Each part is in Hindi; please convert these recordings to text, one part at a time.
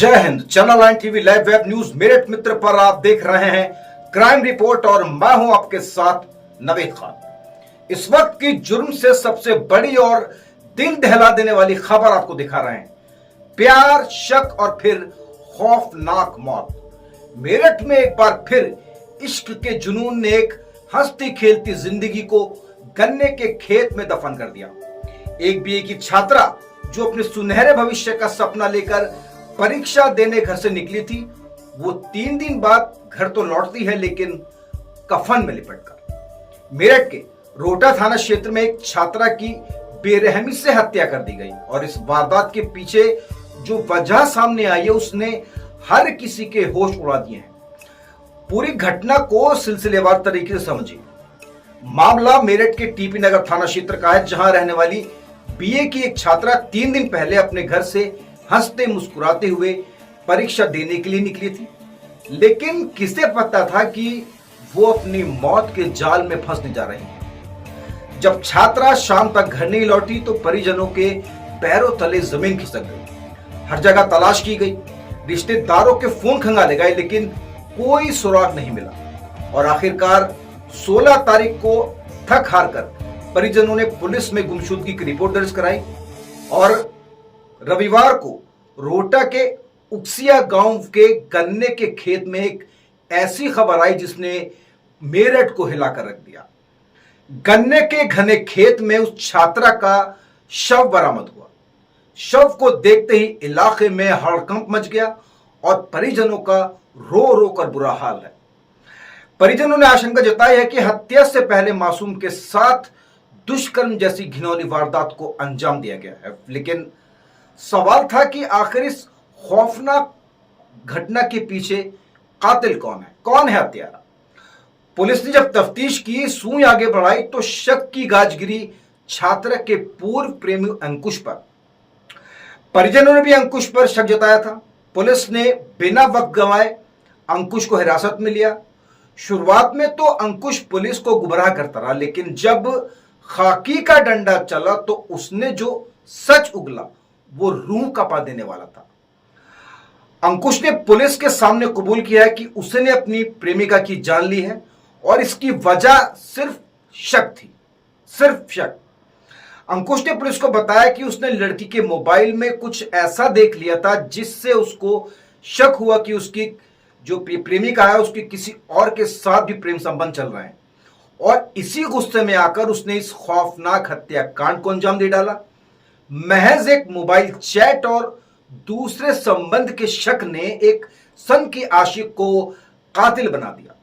जय हिंद। Channel 9 TV live web news Meerut Mitra पर आप देख रहे हैं क्राइम रिपोर्ट और मैं हूं आपके साथ नवीद खान। इस वक्त की जुर्म से सबसे बड़ी और दिल दहला देने वाली खबर आपको दिखा रहे हैं। प्यार, शक और फिर खौफनाक मौत। मेरठ में एक बार फिर इश्क के जुनून ने एक हंसती खेलती जिंदगी को गन्ने के खेत में दफन कर दिया। एक बीए की छात्रा जो अपने सुनहरे भविष्य का सपना लेकर परीक्षा देने घर से निकली थी, वो 3 दिन बाद घर तो लौटती है लेकिन कफन में लिपटकर। मेरठ के रोहटा थाना क्षेत्र में एक छात्रा की बेरहमी से हत्या कर दी गई और इस वारदात के पीछे जो वजह सामने आई है उसने हर किसी के होश उड़ा दिए हैं। पूरी घटना को सिलसिलेवार तरीके से समझिए। मामला मेरठ के टीपी नगर थाना क्षेत्र का है, जहां रहने वाली बीए की एक छात्रा 3 दिन पहले अपने घर से हंसते मुस्कुराते हुए परीक्षा देने के लिए निकली थी, लेकिन किसे पता था कि वो अपनी मौत के जाल में फंसने जा रही है। जब छात्रा शाम तक घर नहीं लौटी तो परिजनों के पैरों तले जमीन खिसक गई। हर जगह तलाश की गई, रिश्तेदारों के फोन खंगाले गए, लेकिन कोई सुराग नहीं मिला और आखिरकार 16 तारीख को थक हार कर परिजनों ने पुलिस में गुमशुदगी की रिपोर्ट दर्ज कराई और रविवार को रोहटा के उकसिया गांव के गन्ने के खेत में एक ऐसी खबर आई जिसने मेरठ को हिलाकर रख दिया। गन्ने के घने खेत में उस छात्रा का शव बरामद हुआ। शव को देखते ही इलाके में हड़कंप मच गया और परिजनों का रो रो कर बुरा हाल है। परिजनों ने आशंका जताई है कि हत्या से पहले मासूम के साथ दुष्कर्म जैसी घिनौनी वारदात को अंजाम दिया गया है। लेकिन सवाल था कि आखिर इस खौफनाक घटना के पीछे कातिल कौन है हत्यारा। पुलिस ने जब तफ्तीश की, सुई आगे बढ़ाई तो शक की गाज गिरी छात्रा के पूर्व प्रेमी अंकुश पर। परिजनों ने भी अंकुश पर शक जताया था। पुलिस ने बिना वक्त गंवाए अंकुश को हिरासत में लिया। शुरुआत में तो अंकुश पुलिस को गुमराह करता रहा, लेकिन जब खाकी का डंडा चला तो उसने जो सच उगला वो रूह कपा देने वाला था। अंकुश ने पुलिस के सामने कबूल किया है कि उसने अपनी प्रेमिका की जान ली है और इसकी वजह सिर्फ शक थी, सिर्फ शक। अंकुश ने पुलिस को बताया कि उसने लड़की के मोबाइल में कुछ ऐसा देख लिया था जिससे उसको शक हुआ कि उसकी जो प्रेमिका है उसकी किसी और के साथ भी प्रेम संबंध चल रहे हैं और इसी गुस्से में आकर उसने इस खौफनाक हत्याकांड को अंजाम दे डाला। महज एक मोबाइल चैट और दूसरे संबंध के शक ने एक सन की आशिक को कातिल बना दिया।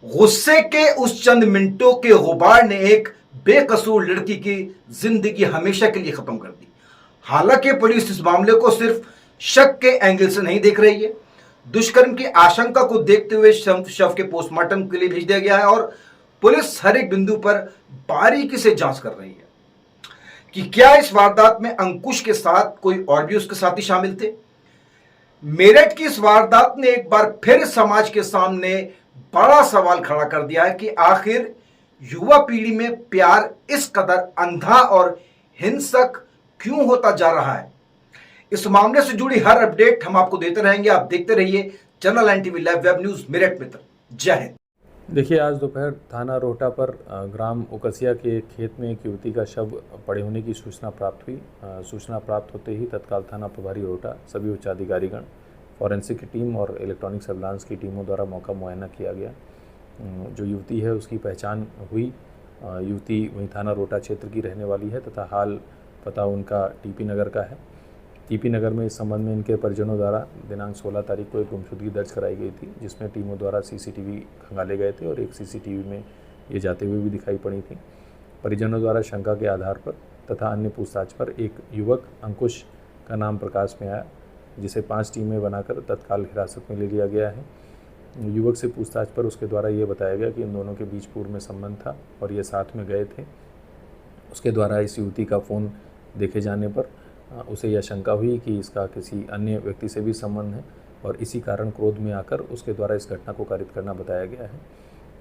गुस्से के उस चंद मिनटों के गुबार ने एक बेकसूर लड़की की जिंदगी हमेशा के लिए खत्म कर दी। हालांकि पुलिस इस मामले को सिर्फ शक के एंगल से नहीं देख रही है। दुष्कर्म की आशंका को देखते हुए शव के पोस्टमार्टम के लिए भेज दिया गया है और पुलिस हर एक बिंदु पर बारीकी से जांच कर रही है कि क्या इस वारदात में अंकुश के साथ कोई और भी उसके साथी शामिल थे। मेरठ की इस वारदात ने एक बार फिर समाज के सामने बड़ा सवाल खड़ा कर दिया है कि आखिर युवा पीढ़ी में प्यार इस कदर अंधा और हिंसक क्यों होता जा रहा है। इस मामले से जुड़ी हर अपडेट हम आपको देते रहेंगे। आप देखते रहिए channel 9 TV live web news Meerut Mitra. जय हिंद। देखिए, आज दोपहर थाना रोहटा पर ग्राम उकसिया के खेत में एक युवती का शव पड़े होने की सूचना प्राप्त हुई। सूचना प्राप्त होते ही तत्काल थाना प्रभारी रोहटा, सभी उच्चाधिकारीगण, फॉरेंसिक की टीम और इलेक्ट्रॉनिक सर्विलांस की टीमों द्वारा मौका मुआयना किया गया। जो युवती है उसकी पहचान हुई। युवती वहीं थाना रोहटा क्षेत्र की रहने वाली है तथा हाल पता उनका टीपी नगर का है। टीपी नगर में इस संबंध में इनके परिजनों द्वारा दिनांक 16 तारीख को एक गुमशुदगी दर्ज कराई गई थी, जिसमें टीमों द्वारा सीसीटीवी खंगाले गए थे और एक सीसीटीवी में ये जाते हुए भी दिखाई पड़ी थी। परिजनों द्वारा शंका के आधार पर तथा अन्य पूछताछ पर एक युवक अंकुश का नाम प्रकाश में आया, जिसे 5 टीमें बनाकर तत्काल हिरासत में ले लिया गया है। युवक से पूछताछ पर उसके द्वारा ये बताया गया कि इन दोनों के बीच पूर्व में संबंध था और ये साथ में गए थे। उसके द्वारा इस युवती का फ़ोन देखे जाने पर उसे यह शंका हुई कि इसका किसी अन्य व्यक्ति से भी संबंध है और इसी कारण क्रोध में आकर उसके द्वारा इस घटना को कारित करना बताया गया है।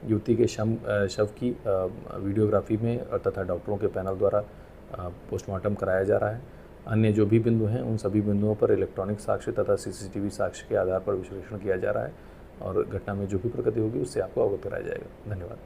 युवती के शव की वीडियोग्राफी में तथा डॉक्टरों के पैनल द्वारा पोस्टमार्टम कराया जा रहा है अन्य जो भी बिंदु हैं उन सभी बिंदुओं पर इलेक्ट्रॉनिक साक्ष्य तथा सीसीटीवी साक्ष्य के आधार पर विश्लेषण किया जा रहा है और घटना में जो भी प्रगति होगी उससे आपको अवगत कराया जाएगा। धन्यवाद।